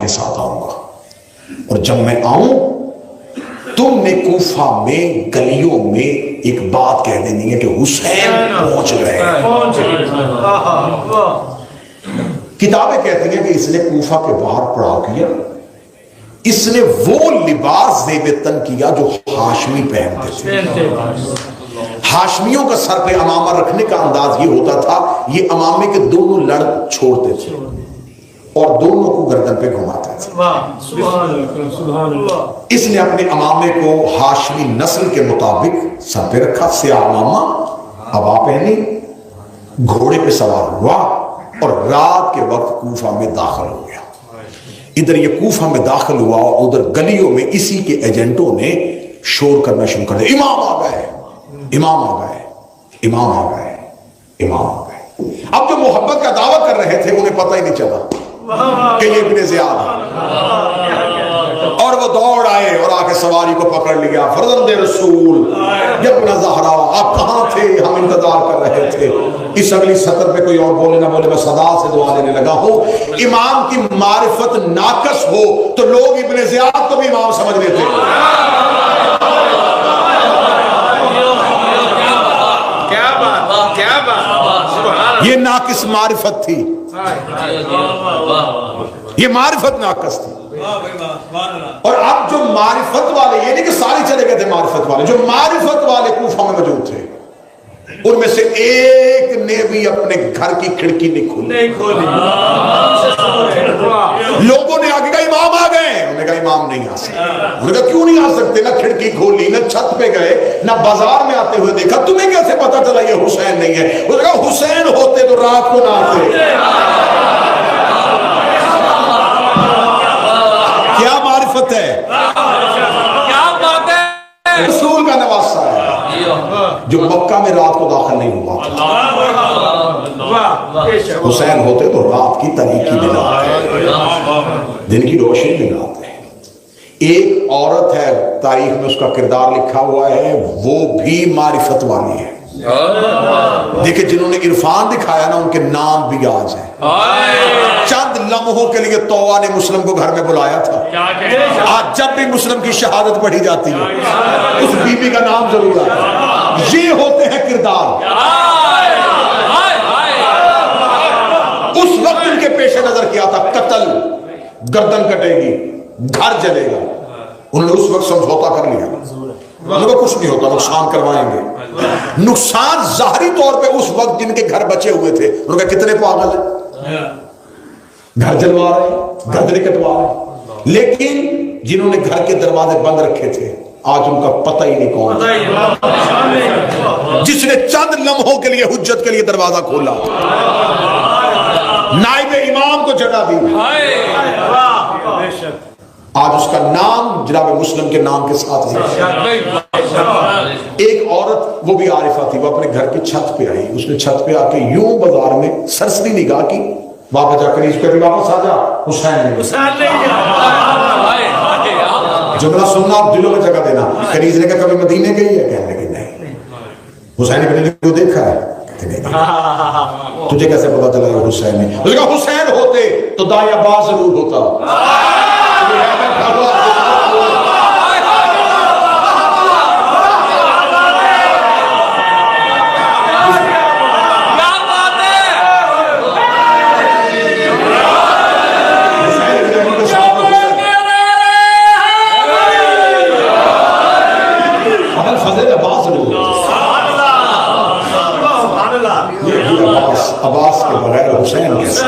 ساتھ آؤں گا، اور جب میں آؤں تم نے کوفہ میں گلیوں میں ایک بات کہہ دینی ہے کہ حسین پہنچ گئے۔ کتابیں کہتی ہیں کہ اس نے کوفہ کے باہر پڑاؤ کیا، اس نے وہ لباس زیب تن کیا جو ہاشمی پہنتے تھے۔ ہاشمیوں کا سر پہ امامہ رکھنے کا انداز یہ ہوتا تھا، یہ امامے کے دونوں لڑ چھوڑتے تھے اور دونوں کو گردن پہ گھماتے تھے۔ اس نے اپنے امامے کو ہاشمی نسل کے مطابق سر پہ رکھا، سیاہ امامہ، عبا پہنی، گھوڑے پہ سوار ہوا اور رات کے وقت کوفہ میں داخل ہو گیا۔ ادھر یہ کوفہ میں داخل ہوا اور ادھر گلیوں میں اسی کے ایجنٹوں نے شور کرنا شروع کر دیا، امام آ گئے، امام آ گئے، امام آ گئے، امام آ گئے۔ اب جو محبت کا دعویٰ کر رہے تھے انہیں پتہ ہی نہیں چلا کہ یہ ابن زیاد ہے، اور وہ دوڑ آئے اور آ کے سواری کو پکڑ لیا۔ فرزند رسول ابن زہرا، آپ کہاں تھے؟ ہم انتظار کر رہے تھے۔ اس اگلی سطر پہ کوئی اور بولے نہ بولے، میں صدا سے دعا دینے لگا ہوں، امام کی معرفت ناقص ہو تو لوگ ابن زیاد کو بھی امام سمجھ لیتے۔ یہ ناقص معرفت تھی، یہ معرفت ناقص تھی۔ اور اب جو معرفت والے، یہ نہیں کہ سارے چلے گئے تھے معرفت والے، جو معرفت والے کوفہ میں موجود تھے ان میں سے ایک نے بھی اپنے گھر کی کھڑکی نہیں کھولی۔ لوگوں نے آگے کہا امام آ گئے، انہوں نے کہا امام نہیں آ سکتے۔ انہوں نے کہا کیوں نہیں آ سکتے؟ نہ کھڑکی کھولی، نہ چھت پہ گئے، نہ بازار میں آتے ہوئے دیکھا، تمہیں کیسے پتا چلا یہ حسین نہیں ہے؟ انہوں نے کہا حسین ہوتے تو رات کو نہ آتے۔ کیا معرفت ہے، کیا بات ہے، رسول کا نواسہ ہے جو مکہ میں رات کو داخل نہیں ہوا تھا۔ حسین ہوتے تو رات کی تاریکی میں نہ آتے، دن کی روشنی میں نہ آتے۔ ایک عورت ہے تاریخ میں اس کا کردار لکھا ہوا ہے، وہ بھی معرفت والی ہے۔ دیکھیں جنہوں نے عرفان دکھایا نا ان کے نام بھی آج ہیں۔ چند لمحوں کے لیے توبہ نے مسلم کو گھر میں بلایا تھا، آج جب بھی مسلم کی شہادت پڑھی جاتی ہے اس بی بی کا نام ضرور آتا ہے۔ یہ ہوتے ہیں کردار۔ اس وقت ان کے پیش نظر کیا تھا قتل، گردن کٹے گی، گھر جلے گا۔ انہوں نے اس وقت سمجھوتا کر لیا، انہوں نے کچھ نہیں ہوتا، نقصان کروائیں گے۔ نقصان ظاہری طور پہ اس وقت جن کے گھر بچے ہوئے تھے انہوں نے کہا کتنے پاگل ہیں، گھر جلوا رہے ہیں، گردنیں کٹوا رہے ہیں۔ لیکن جنہوں نے گھر کے دروازے بند رکھے تھے آج ان کا پتہ ہی نہیں کون تھا۔ جس نے چند لمحوں کے لیے حجت کے لیے دروازہ کھولا، نائب امام کو جگہ دی، آج اس کا نام جناب مسلم کے نام کے ساتھ ہے۔ ایک عورت وہ بھی عارفہ تھی، وہ اپنے گھر کی چھت پہ آئی، اس نے چھت پہ آ کے یوں بازار میں سرسری نگاہ کی، واپس جا کر اس پہ واپس آ جا، حسین نہیں۔ جملہ سننا آپ دلوں میں جگہ دینا۔ کنیز نے کہا کبھی مدینے گئی ہے؟ کہنے لگی نہیں۔ حسین ابن علی کو دیکھا ہے؟ کہتے نہیں۔ تجھے کیسے پتا چلا یہ حسین نہیں؟ اس نے کہا حسین ہوتے تو دائیں عباس ضرور ہوتا۔ عباس کے بغیر حسین کیسا،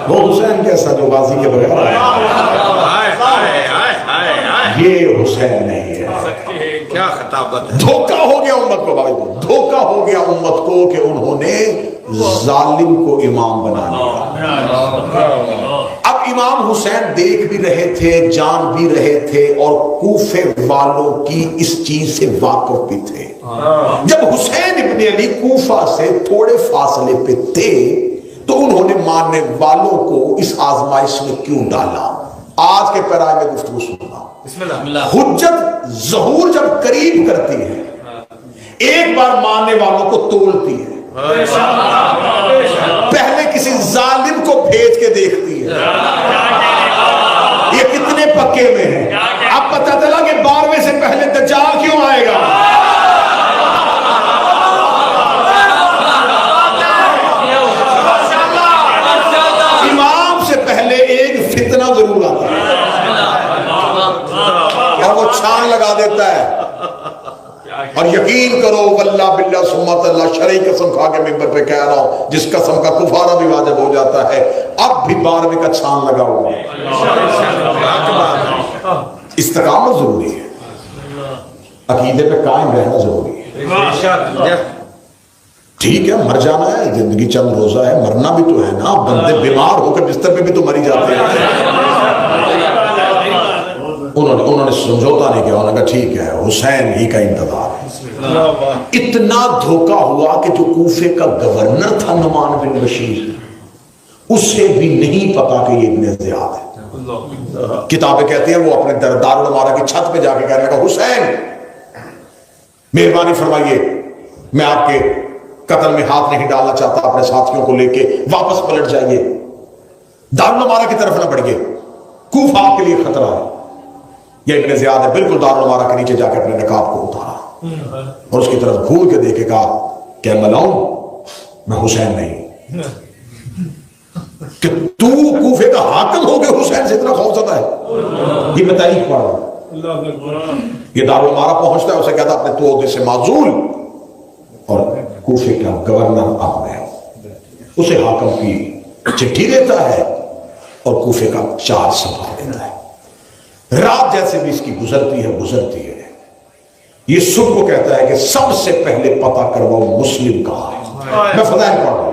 وہ حسین کیسا جو غازی کے بغیر، یہ حسین نہیں ہے۔ کیا خطابت ہے، دھوکہ ہو گیا امت کو، بھائی دھوکہ ہو گیا امت کو کہ انہوں نے ظالم کو امام بنا لیا۔ اب امام حسین دیکھ بھی رہے تھے، جان بھی رہے تھے، اور کوفے والوں کی اس چیز سے واقف بھی تھے۔ جب حسین ابن علی کوفہ سے تھوڑے فاصلے پہ تھے تو انہوں نے ماننے والوں کو اس آزمائش میں کیوں ڈالا؟ آج کے پیرائے میں گفتگو سننا۔ حجت ظہور جب قریب کرتی ہے ایک بار ماننے والوں کو تولتی ہے، پہلے کسی ظالم کو بھیج کے دیکھتی ہے، پکے میں ہیں. اب پتہ چلا کہ 12ویں سے پہلے دجال کیوں آئے گا. امام سے پہلے ایک فتنہ ضرور آتا ہے اور وہ چھان لگا دیتا ہے. اور یقین کرو واللہ باللہ سمت اللہ شرعی قسم کھا کے ممبر پہ کہہ رہا ہوں، جس قسم کا کفارہ بھی واجب ہو جاتا ہے اب بھی 12ویں کا چھان لگا ہوا ہے. استقامت ضروری ہے، عقیدے پہ قائم رہنا ضروری ہے. ٹھیک ہے مر جانا ہے، زندگی چند روزہ ہے، مرنا بھی تو ہے نا. بندے بیمار ہو کے بستر پہ بھی تو مری جاتے ہیں. انہوں نے سمجھوتا نہیں کیا. انہوں نے کہا ٹھیک ہے حسین ہی کا انتظار ہے. اتنا دھوکہ ہوا کہ جو کوفے کا گورنر تھا نعمان بن بشیر، اسے بھی نہیں پتا کہ یہ ابن زیاد ہے. کتابیں کہتی ہیں وہ اپنے دارالمارا کی چھت پہ جا کے کہنے لگا حسین مہربانی فرمائیے، میں آپ کے قتل میں ہاتھ نہیں ڈالنا چاہتا، اپنے ساتھیوں کو لے کے واپس پلٹ جائیے، دارالمارا کی طرف نہ بڑھیے، کوفہ آپ کے لیے خطرہ ہے. یہ ابن زیاد ہے. بالکل دارالمارا کے نیچے جا کے اپنے نقاب کو اتارا اور اس کی طرف گھور کے دیکھے کہا کہ ملاؤں میں حسین نہیں. کہ تو کوفے کا حاکم ہو کے حسین سے اتنا خوفزدہ ہے. یہ میں تاریخ پڑھ رہا ہوں. یہ دارالمارا پہنچتا ہے، اسے کہتا اپنے تو عہدے سے معزول، اور کوفے کا گورنر اب میں اسے حاکم کی چٹھی دیتا ہے اور کوفے کا چارج سنبھال دیتا ہے. رات جیسے بھی اس کی گزرتی ہے. یہ صبح کو کہتا ہے کہ سب سے پہلے پتہ کرواؤ مسلم کہاں ہے. میں فضائل پڑھ رہا ہوں.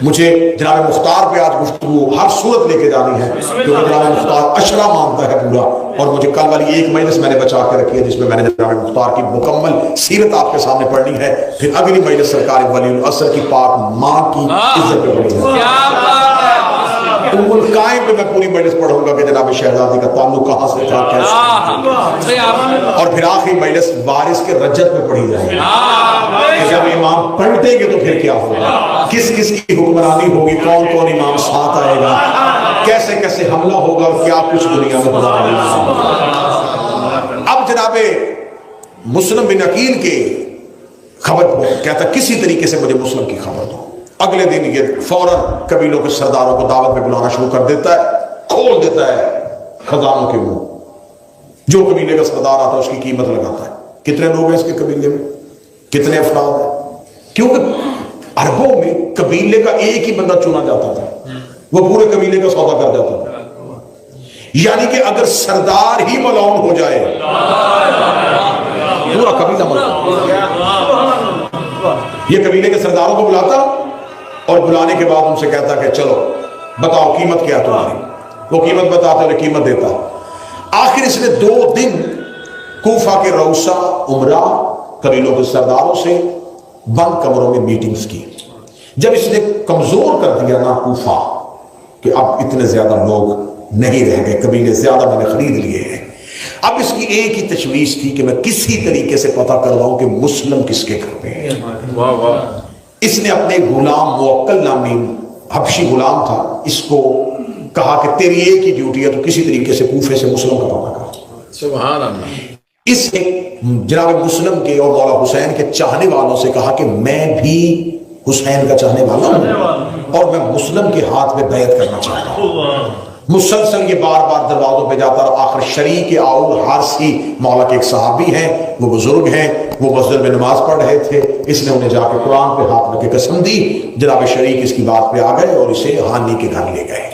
مجھے جناب مختار پہ آج گفتگو ہر صورت لے کے جانی ہے کیونکہ جناب مختار اشرا مانتا ہے پورا، اور مجھے کل والی ایک مجلس میں نے بچا کے رکھی ہے جس میں میں نے جناب مختار کی مکمل سیرت آپ کے سامنے پڑھنی ہے. پھر اگلی مجلس سرکار ولی العصر کی پاک ماں کی عزت پہ پڑھنی ہے. ام القائم پہ میں پوری مجلس پڑھوں گا کہ جناب شہزادی کا تعلق کہاں سے تھا کیسے، اور پھر آخری مجلس وارث کے رجت میں پڑھی جائے گی. جب امام پلٹیں گے تو پھر کیا ہوگا، کس کس کی حکمرانی ہوگی، کون کون امام ساتھ آئے گا، کیسے کیسے حملہ ہوگا اور کیا کچھ دنیا میں ہوگا. اب جناب مسلم بن عقیل کے خبر کہتا کسی طریقے سے مجھے مسلم کی خبر دو. اگلے دن یہ فوراً قبیلوں کے سرداروں کو دعوت میں بلانا شروع کر دیتا ہے، کھول دیتا ہے خزانوں کے منہ. جو قبیلے کا سردار آتا ہے اس کی قیمت لگاتا ہے. کتنے لوگ ہیں اس کے قبیلے میں، کتنے افراد ہیں، کیونکہ عربوں میں قبیلے کا ایک ہی بندہ چنا جاتا تھا، وہ پورے قبیلے کا سودا کر جاتا تھا. یعنی کہ اگر سردار ہی ملعون ہو جائے پورا قبیلہ ملعون. یہ قبیلے کے سرداروں کو بلاتا اور بلانے کے بعد ان سے کہتا کہ چلو بتاؤ قیمت کیا تمہاری. وہ قیمت بتاتے انہیں قیمت دیتا. آخر اس نے 2 دن کوفہ کے روسا عمرہ قبیلوں کے سرداروں سے بند کمروں میں میٹنگز کی. جب اس نے کمزور کر دیا نا کوفہ کہ اب اتنے زیادہ لوگ نہیں رہ گئے، قبیلے زیادہ میں نے خرید لیے ہیں، اب اس کی ایک ہی تشویش تھی کہ میں کسی طریقے سے پتہ کرواؤں کہ مسلم کس کے گھر میں ہے. اس نے اپنے غلام موکل نامی حبشی غلام تھا، اس کو کہا کہ تیری ایک ہی ڈیوٹی ہے تو کسی طریقے سے کوفے سے مسلم کا پتہ کر. سبحان اللہ. اس نے جناب مسلم کے اور مولا حسین کے چاہنے والوں سے کہا کہ میں بھی حسین کا چاہنے والا ہوں اور میں مسلم کے ہاتھ میں بیعت کرنا چاہتا ہوں. مسلسل یہ بار بار دروازوں پہ جاتا اور آخر شریک آؤل حارثی مولا کے ایک صحابی ہیں، وہ بزرگ ہیں، وہ مسجد میں نماز پڑھ رہے تھے. اس نے انہیں جا کے قرآن پہ ہاتھ رکھ کے قسم دی. جناب شریک اس کی بات پہ آ گئے اور اسے ہانی کے گھر لے گئے.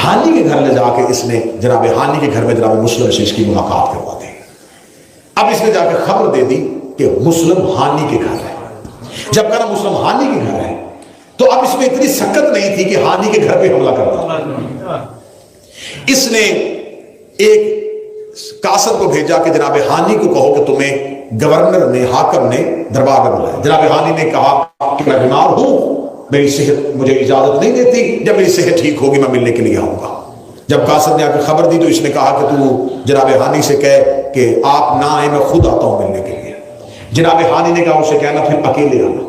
ہانی کے گھر لے جا کے اس نے جناب ہانی کے گھر میں جناب مسلم سے اس کی ملاقات کروا دی. اب اس نے جا کے خبر دے دی کہ مسلم ہانی کے گھر ہے. جب کہا مسلم ہانی کے گھر ہے تو اب اس میں اتنی سکت نہیں تھی کہ ہانی کے گھر پہ حملہ کرتا. اس نے ایک قاصد کو بھیجا کہ جناب ہانی کو کہو کہ تمہیں گورنر نے حاکم نے دربار میں بلایا. جناب ہانی نے کہا کہ میں بیمار ہوں، میری صحت مجھے اجازت نہیں دیتی، جب میری صحت ٹھیک ہوگی میں ملنے کے لیے آؤں گا. جب قاصد نے آ کے خبر دی تو اس نے کہا کہ تو جناب ہانی سے کہے کہ آپ نہ آئے، میں خود آتا ہوں ملنے کے لیے. جناب ہانی نے کہا اسے کہنا پھر اکیلے آنا،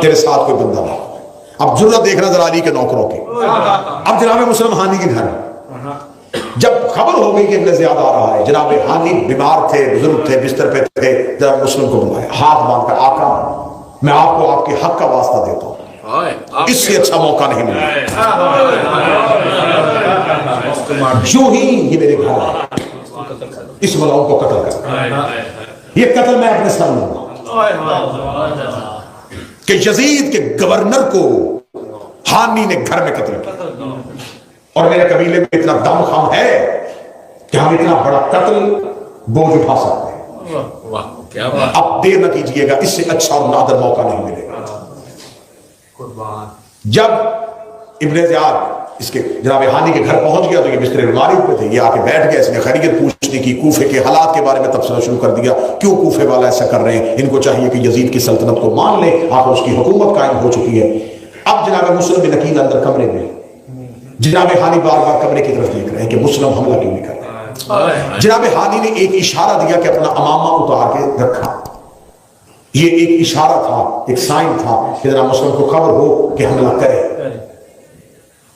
تیرے ساتھ کوئی بندہ نہ. اب ضرورت دیکھنا ذرا علی کے نوکروں کی. اب جناب مسلم ہانی کے گھر جب خبر ہو گئی کہ ابن زیاد آ رہا ہے، جناب ہانی بیمار تھے، بزرگ تھے، بستر پہ تھے، جناب مسلم کو بلایا، ہاتھ باندھ کر آقا میں آپ کو آپ کے حق کا واسطہ دیتا ہوں، اس سے اچھا موقع نہیں ملا. جو ہی یہ میرے گھر آئے، اس ملاؤں کو قتل کر، یہ قتل میں اپنے سر لوں گا کہ یزید کے گورنر کو ہانی نے گھر میں قتل کیا، اور میرے قبیلے میں اتنا دم خم ہے کہ ہم اتنا بڑا قتل بوجھ اٹھا سکتے ہیں. اب دیر نہ کیجئے گا، اس سے اچھا اور نادر موقع نہیں ملے گا. جب ابن زیاد اس کے جناب ہانی کے گھر پہنچ گیا تو یہ بستر الماری پہ تھے، یہ آ کے بیٹھ گیا، اس نے خیریت پوچھنے کی، کوفے کے حالات کے بارے میں تبصرہ شروع کر دیا، کیوں کوفے والا ایسا کر رہے ہیں، ان کو چاہیے کہ یزید کی سلطنت کو مان لیں، آخر اس کی حکومت قائم ہو چکی ہے. اب جناب مسلم بن عقیل اندر کمرے میں، جناب ہانی بار بار کمرے کی طرف دیکھ رہے ہیں کہ مسلم حملہ کیوں نہیں کر رہے. جناب ہانی نے ایک اشارہ دیا کہ اپنا امامہ اتار کے رکھا. یہ ایک اشارہ تھا، ایک سائن تھا کہ جناب مسلم کو خبر ہو کہ حملہ کرے.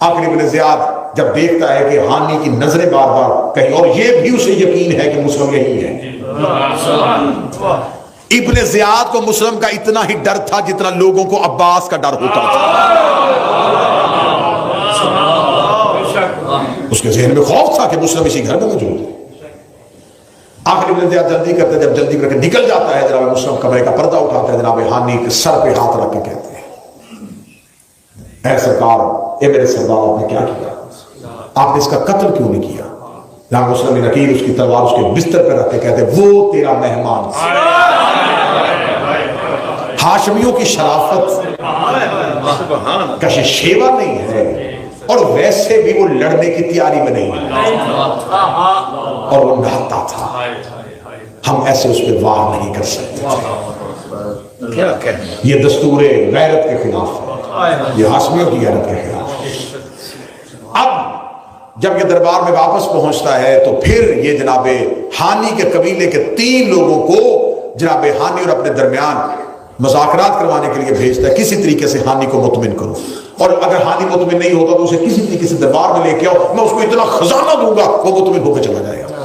آخر ابن زیاد جب دیکھتا ہے کہ ہانی کی نظریں بار بار کہیں، اور یہ بھی اسے یقین ہے کہ مسلم یہی ہے. ابن زیاد کو مسلم کا اتنا ہی ڈر تھا جتنا لوگوں کو عباس کا ڈر ہوتا تھا. اس کے ذہن میں خوف تھا کہ مسلم اسی گھر میں موجود ہے. آخر ابن زیاد جلدی کرتے، جب جلدی کر کے نکل جاتا ہے، جناب مسلم کمرے کا پردہ اٹھاتا ہے، جناب ہانی کے سر پہ ہاتھ رکھ کے کہتے ہیں، اے سرکار، اے میرے سردار، آپ نے کیا کیا؟ آپ نے اس کا قتل کیوں نہیں کیا؟ جناب مسلم بن عقیل اس کی تلوار اس کے بستر پہ رکھ کے کہتے ہیں، وہ تیرا مہمان، ہاشمیوں کی شرافت کش شیوا نہیں ہے، اور ویسے بھی وہ لڑنے کی تیاری میں نہیں ہے، اور وہ ڈرتا تھا. ہم ایسے اس پہ وار نہیں کر سکتے. یہ دستور غیرت کے خلاف ہے، یہ ہاشمیوں کی غیرت کے خلاف ہے. اب جب یہ دربار میں واپس پہنچتا ہے تو پھر یہ جناب ہانی کے قبیلے کے 3 لوگوں کو جناب ہانی اور اپنے درمیان مذاکرات کروانے کے لیے بھیجتا ہے، کسی طریقے سے ہانی کو مطمئن کرو، اور اگر ہانی مطمئن نہیں ہوتا تو اسے کسی طریقے سے دربار میں لے کے آؤ، میں اس کو اتنا خزانہ دوں گا وہ مطمئن ہو کے چلا جائے گا.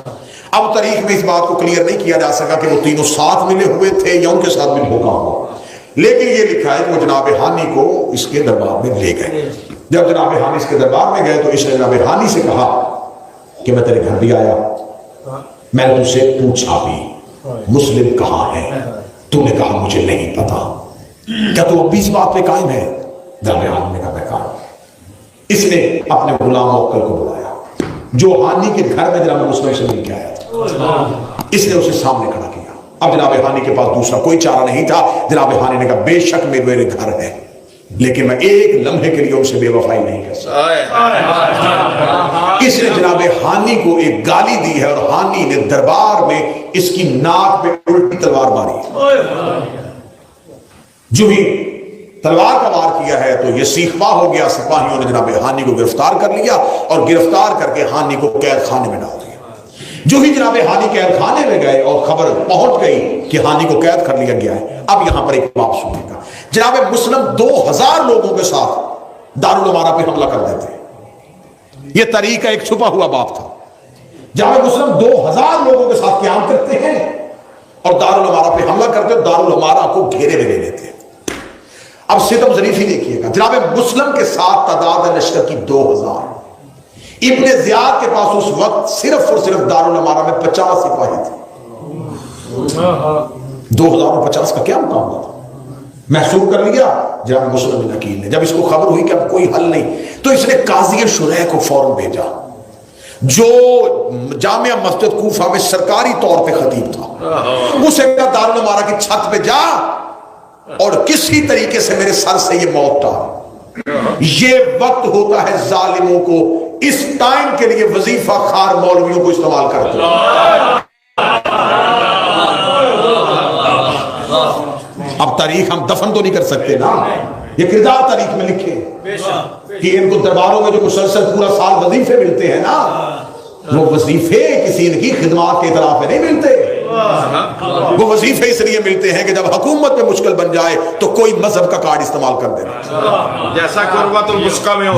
اب تاریخ میں اس بات کو کلیئر نہیں کیا جا سکا کہ وہ تینوں ساتھ ملے ہوئے تھے یا ان کے ساتھ مل ہوگا ہو، لیکن یہ لکھا ہے کہ وہ جناب ہانی کو اس کے دربار میں لے گئے. جب جناب ہانی اس کے دربار میں گئے تو اس نے جناب ہانی سے کہا کہ میں تیرے گھر بھی آیا، میں نے تجھ سے پوچھا بھی مسلم کہاں ہے، تو نے کہا مجھے نہیں پتا، کیا تو اب بھی اس بات پہ قائم ہے؟ جناب ہانی نے کہا میں قائم. اس نے اپنے غلام موکل کو بلایا جو ہانی کے گھر میں جناب مسلم سے مل کے آیا تھا، اس نے اسے سامنے کھڑا کیا. اب جناب ہانی کے پاس دوسرا کوئی چارہ نہیں تھا. جناب ہانی نے کہا بے شک میرے گھر ہے، لیکن میں ایک لمحے کے لیے ان سے بے وفائی نہیں کر سکتا. اس نے جناب ہانی کو ایک گالی دی ہے، اور ہانی نے دربار میں اس کی ناک پہ الٹی تلوار ماری. جو ہی تلوار کا وار کیا ہے تو یہ سیخپا ہو گیا. سپاہیوں نے جناب ہانی کو گرفتار کر لیا اور گرفتار کر کے ہانی کو قید خانے میں ڈال دیا. جو ہی جناب ہانی قید خانے میں گئے اور خبر پہنچ گئی کہ ہانی کو قید کر لیا گیا ہے، اب یہاں پر ایک بات سننے کا، جناب مسلم 2000 لوگوں کے ساتھ دارالعمارہ پہ حملہ کر دیتے. یہ طریقہ ایک چھپا ہوا باب تھا. جناب مسلم 2000 لوگوں کے ساتھ قیام کرتے ہیں اور دارالعمارہ پہ حملہ کرتے ہیں، دارالعمارہ کو گھیرے میں لے لیتے ہیں. اب ستم ظریفی دیکھیے گا، جناب مسلم کے ساتھ تعداد لشکر کی 2000. ابن زیاد کے پاس اس وقت صرف اور صرف دارالعمارہ میں 50 سپاہی تھے. 2000 اور 50 کا کیا مقابلہ تھا؟ محسوب کر لیا جناب مسلم بن عقیل نے. جب اس کو خبر ہوئی کہ اب کوئی حل نہیں تو اس نے قاضی شریح کو فوراً بھیجا، جو جامع مسجد کوفہ میں سرکاری طور پہ خطیب تھا. اسے کہا دارالعمارہ کی چھت پہ جا اور کسی طریقے سے میرے سر سے یہ موت ٹال. یہ وقت ہوتا ہے ظالموں کو اس ٹائم کے لیے وظیفہ خار مولویوں کو استعمال کرتے ہیں. اب تاریخ ہم دفن تو نہیں کر سکتے نا، یہ کردار تاریخ میں لکھے کہ ان کو درباروں میں جو مسلسل پورا سال وظیفے ملتے ہیں نا، وہ وظیفے کسی ان کی خدمات کے اطراف میں نہیں ملتے. وہ وظیفے اس لیے ملتے ہیں کہ جب حکومت میں مشکل بن جائے تو کوئی مذہب کا کارڈ استعمال کر دینا، جیسا قربت الوثقی میں ہو